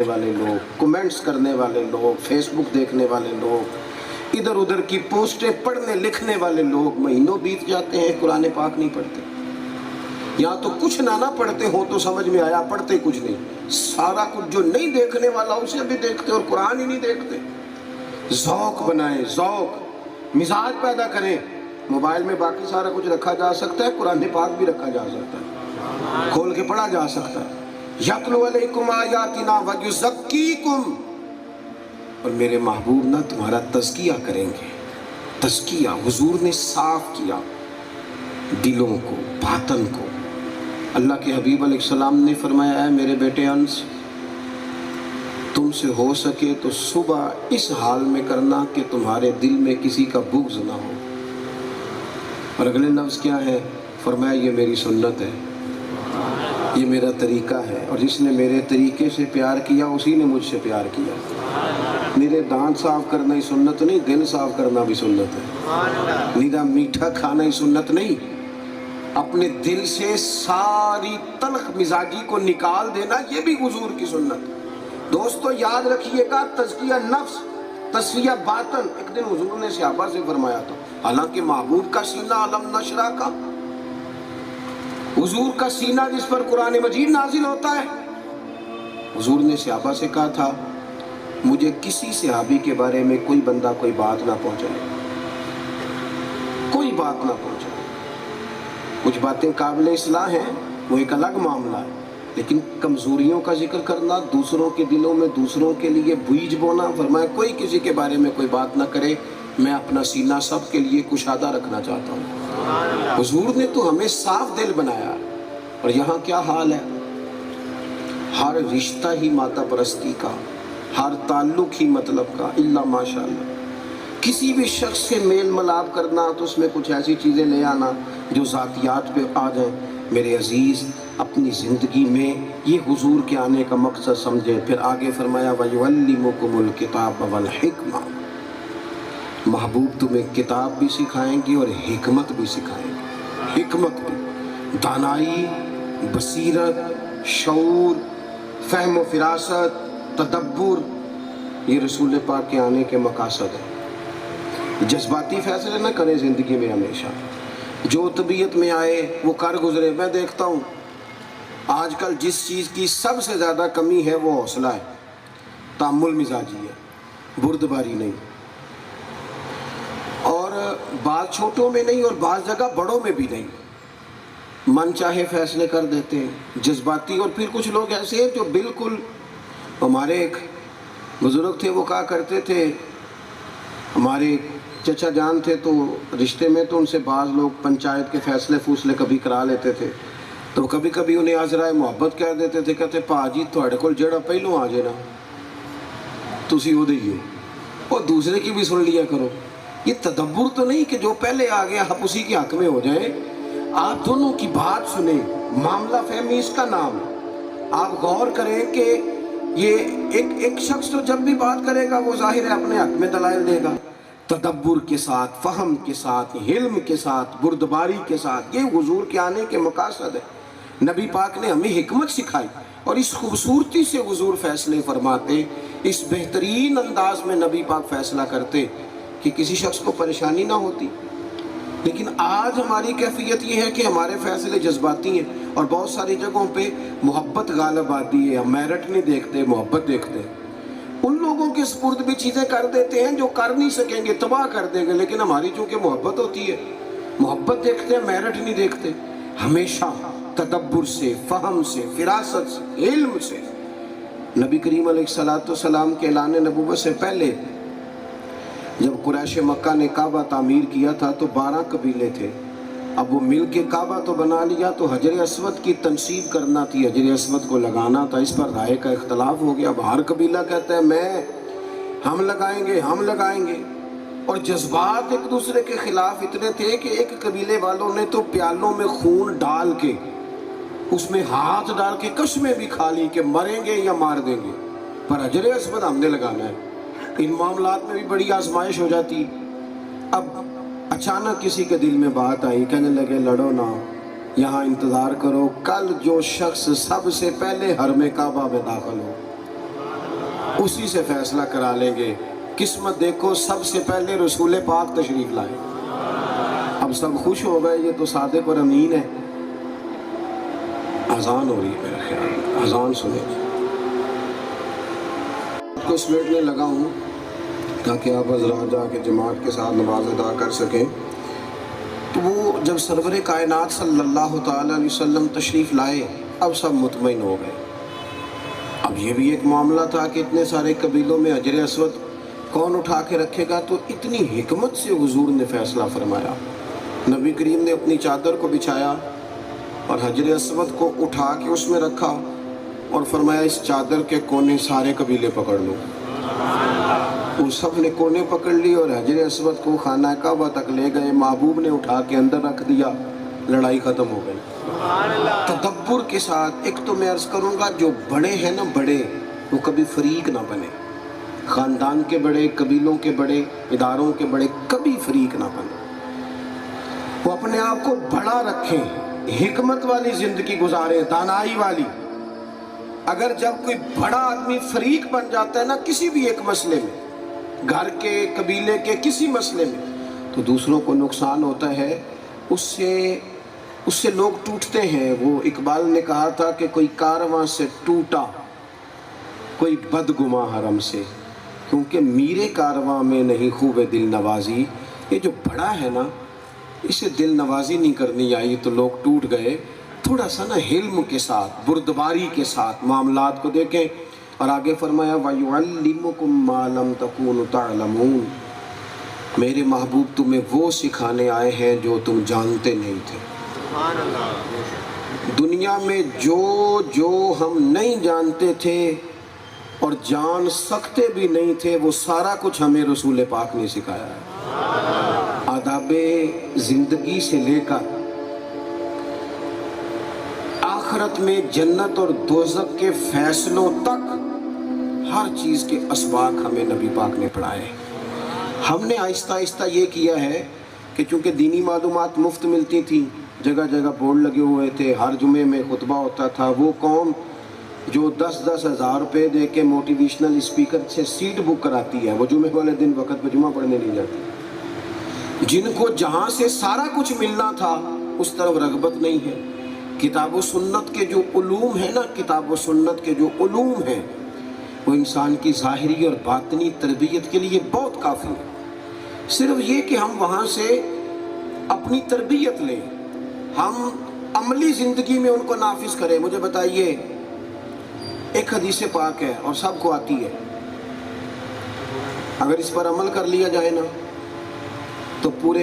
والے لوگ، کمنٹس کرنے والے لوگ، فیس بک دیکھنے والے لوگ، ادھر ادھر کی پوسٹیں پڑھنے لکھنے والے لوگ مہینوں بیت جاتے ہیں قرآن پاک نہیں پڑھتے. یا تو کچھ نہ پڑھتے ہو تو سمجھ میں آیا، پڑھتے کچھ نہیں. سارا کچھ جو نہیں دیکھنے والا اسے بھی دیکھتے اور قرآن ہی نہیں دیکھتے. ذوق بنائیں، ذوق، مزاج پیدا کریں. موبائل میں باقی سارا کچھ رکھا جا سکتا ہے، قرآن پاک بھی رکھا جا سکتا ہے، کھول کے پڑھا جا سکتا ہے. یتلو علیکم آیاتنا ویزکیکم، اور میرے محبوب نہ تمہارا تزکیہ کریں گے. تزکیہ حضور نے صاف کیا دلوں کو، باطن کو. اللہ کے حبیب علیہ السلام نے فرمایا، اے میرے بیٹے انس، تم سے ہو سکے تو صبح اس حال میں کرنا کہ تمہارے دل میں کسی کا بغض نہ ہو. اور اگلے لفظ کیا ہے؟ فرمایا یہ میری سنت ہے، یہ میرا طریقہ ہے، اور جس نے میرے طریقے سے پیار کیا اسی نے مجھ سے پیار کیا. میرے دانت صاف کرنا ہی سنت نہیں، دل صاف کرنا بھی سنت ہے. نیرا میٹھا کھانا ہی سنت نہیں، اپنے دل سے ساری تلخ مزاجی کو نکال دینا یہ بھی حضور کی سنت. دوستو یاد رکھیے گا، تزکیہ نفس، تصفیہ باطن. ایک دن حضور نے صحابہ سے فرمایا تھا، حالانکہ محبوب کا سینہ علم نشرہ کا، حضور کا سینہ جس پر قرآن مجید نازل ہوتا ہے، حضور نے صحابہ سے کہا تھا مجھے کسی صحابی کے بارے میں کوئی بندہ کوئی بات نہ پہنچائے، کوئی بات نہ پہنچائے. کچھ باتیں قابل اصلاح ہیں، وہ ایک الگ معاملہ ہے، لیکن کمزوریوں کا ذکر کرنا، دوسروں کے دلوں میں دوسروں کے لیے بیج بونا، فرمایا کوئی کسی کے بارے میں کوئی بات نہ کرے، میں اپنا سینہ سب کے لیے کشادہ رکھنا چاہتا ہوں. حضور نے تو ہمیں صاف دل بنایا. اور یہاں کیا حال ہے؟ ہر رشتہ ہی مادہ پرستی کا، ہر تعلق ہی مطلب کا، الا ماشاءاللہ. کسی بھی شخص سے میل ملاپ کرنا تو اس میں کچھ ایسی چیزیں لے آنا جو ذاتیات پہ آ جائیں. میرے عزیز، اپنی زندگی میں یہ حضور کے آنے کا مقصد سمجھے. پھر آگے فرمایا وَيُعَلِّمُكُمُ الْكِتَابَ وَالْحِكْمَةَ، محبوب تمہیں کتاب بھی سکھائیں گی اور حکمت بھی سکھائیں گی. حکمت بھی، دانائی، بصیرت، شعور، فہم و فراست، تدبر، یہ رسول پاک کے آنے کے مقاصد ہیں. جذباتی فیصلے نہ کریں زندگی میں ہمیشہ، جو طبیعت میں آئے وہ کر گزرے. میں دیکھتا ہوں آج کل جس چیز کی سب سے زیادہ کمی ہے وہ حوصلہ ہے، تحمل مزاجی ہے، بردباری نہیں. اور بعض چھوٹوں میں نہیں اور بعض جگہ بڑوں میں بھی نہیں، من چاہے فیصلے کر دیتے ہیں جذباتی. اور پھر کچھ لوگ ایسے ہیں جو بالکل، ہمارے ایک بزرگ تھے وہ کہا کرتے تھے، ہمارے چچا جان تھے تو رشتے میں تو ان سے بعض لوگ پنچایت کے فیصلے فوصلے کبھی کرا لیتے تھے، تو کبھی کبھی انہیں عذرائے محبت کہہ دیتے تھے، کہتے پا جی تھوڑے کول جڑا پہلوں آ جائے نا تسی وہ دئیے، اور دوسرے کی بھی سن لیا کرو. یہ تدبر تو نہیں کہ جو پہلے آ گیا آپ اسی کے حق میں ہو جائیں. آپ دونوں کی بات سنیں، معاملہ فہمی اس کا نام. آپ غور کریں کہ یہ ایک شخص تو جب بھی بات کرے گا وہ ظاہر ہے اپنے حق میں دلائل دے گا، تدبر کے ساتھ، فہم کے ساتھ، علم کے ساتھ، بردباری کے ساتھ. یہ حضور کے آنے کے مقاصد ہے. نبی پاک نے ہمیں حکمت سکھائی، اور اس خوبصورتی سے حضور فیصلے فرماتے، اس بہترین انداز میں نبی پاک فیصلہ کرتے کہ کسی شخص کو پریشانی نہ ہوتی. لیکن آج ہماری کیفیت یہ ہے کہ ہمارے فیصلے جذباتی ہیں، اور بہت ساری جگہوں پہ محبت غالب آتی ہے. ہم میرٹ نہیں دیکھتے، محبت دیکھتے ہیں. ان لوگوں کے سپرد بھی چیزیں کر دیتے ہیں جو کر نہیں سکیں گے، تباہ کر دیں گے. لیکن ہماری چونکہ محبت ہوتی ہے، محبت دیکھتے ہیں، میرٹ نہیں دیکھتے. ہمیشہ تدبر سے، فہم سے، فراست سے، علم سے. نبی کریم علیہ السلام کے اعلان نبوت سے پہلے جب قریش مکہ نے کعبہ تعمیر کیا تھا تو 12 قبیلے تھے. اب وہ مل کے کعبہ تو بنا لیا، تو حجر اسود کی تنصیب کرنا تھی، حجر اسود کو لگانا تھا. اس پر رائے کا اختلاف ہو گیا. اب ہر قبیلہ کہتا ہے ہم لگائیں گے، ہم لگائیں گے. اور جذبات ایک دوسرے کے خلاف اتنے تھے کہ ایک قبیلے والوں نے تو پیالوں میں خون ڈال کے، اس میں ہاتھ ڈال کے قسمیں بھی کھا لی کہ مریں گے یا مار دیں گے، پر حجر اسود ہم نے لگانا ہے. ان معاملات میں بھی بڑی آزمائش ہو جاتی. اب اچانک کسی کے دل میں بات آئی، کہنے لگے لڑو نہ، یہاں انتظار کرو، کل جو شخص سب سے پہلے حرم کعبہ میں داخل ہو اسی سے فیصلہ کرا لیں گے۔ قسمت دیکھو، سب سے پہلے رسول پاک تشریف لائے۔ اب سب خوش ہو گئے، یہ تو صادق اور امین ہے۔ اذان ہو رہی ہے، میرا خیال اذان سنیں۔ کو سمیٹنے لگا ہوں تاکہ آپ حضرات جا کے جماعت کے ساتھ نماز ادا کر سکیں۔ تو وہ جب سرور کائنات صلی اللہ تعالی علیہ وسلم تشریف لائے، اب سب مطمئن ہو گئے۔ اب یہ بھی ایک معاملہ تھا کہ اتنے سارے قبیلوں میں حجر اسود کون اٹھا کے رکھے گا، تو اتنی حکمت سے حضور نے فیصلہ فرمایا۔ نبی کریم نے اپنی چادر کو بچھایا اور حجر اسود کو اٹھا کے اس میں رکھا اور فرمایا اس چادر کے کونے سارے قبیلے پکڑ لو۔ وہ سب نے کونے پکڑ لی اور حجر اسود کو خانہ کعبہ تک لے گئے۔ محبوب نے اٹھا کے اندر رکھ دیا، لڑائی ختم ہو گئی۔ تدبر کے ساتھ ایک تو میں عرض کروں گا، جو بڑے ہیں نا، بڑے، وہ کبھی فریق نہ بنے۔ خاندان کے بڑے، قبیلوں کے بڑے، اداروں کے بڑے کبھی فریق نہ بنے۔ وہ اپنے آپ کو بڑا رکھیں، حکمت والی زندگی گزاریں، دانائی والی۔ اگر جب کوئی بڑا آدمی فریق بن جاتا ہے نا کسی بھی ایک مسئلے میں، گھر کے، قبیلے کے کسی مسئلے میں، تو دوسروں کو نقصان ہوتا ہے، اس سے لوگ ٹوٹتے ہیں۔ وہ اقبال نے کہا تھا کہ کوئی کارواں سے ٹوٹا، کوئی بدگماں حرم سے، کیونکہ میرے کارواں میں نہیں خوب دل نوازی۔ یہ جو بڑا ہے نا، اسے دل نوازی نہیں کرنی آئی تو لوگ ٹوٹ گئے۔ تھوڑا سا نا حلم کے ساتھ، بردباری کے ساتھ معاملات کو دیکھیں۔ اور آگے فرمایا وَيُعَلِّمُكُم مَّا لَمْ تَكُونُوا تَعْلَمُونَ، میرے محبوب تمہیں وہ سکھانے آئے ہیں جو تم جانتے نہیں تھے۔ دنیا میں جو ہم نہیں جانتے تھے اور جان سکتے بھی نہیں تھے، وہ سارا کچھ ہمیں رسول پاک نے سکھایا ہے۔ آداب زندگی سے لے کر آخرت میں جنت اور دوزخ کے فیصلوں تک ہر چیز کے اسباق ہمیں نبی پاک نے پڑھائے۔ ہم نے آہستہ آہستہ یہ کیا ہے کہ چونکہ دینی معلومات مفت ملتی تھیں، جگہ جگہ بورڈ لگے ہوئے تھے، ہر جمعے میں خطبہ ہوتا تھا، وہ قوم جو 10-10 ہزار روپے دے کے موٹیویشنل اسپیکر سے سیٹ بک کراتی ہے، وہ جمعے والے دن وقت پہ جمعہ پڑھنے نہیں جاتی۔ جن کو جہاں سے سارا کچھ ملنا تھا اس طرف رغبت نہیں ہے۔ کتاب و سنت کے جو علوم ہیں نا، کتاب و سنت کے جو علوم ہیں، وہ انسان کی ظاہری اور باطنی تربیت کے لیے بہت کافی ہے۔ صرف یہ کہ ہم وہاں سے اپنی تربیت لیں، ہم عملی زندگی میں ان کو نافذ کریں۔ مجھے بتائیے، ایک حدیث پاک ہے اور سب کو آتی ہے، اگر اس پر عمل کر لیا جائے نا تو پورے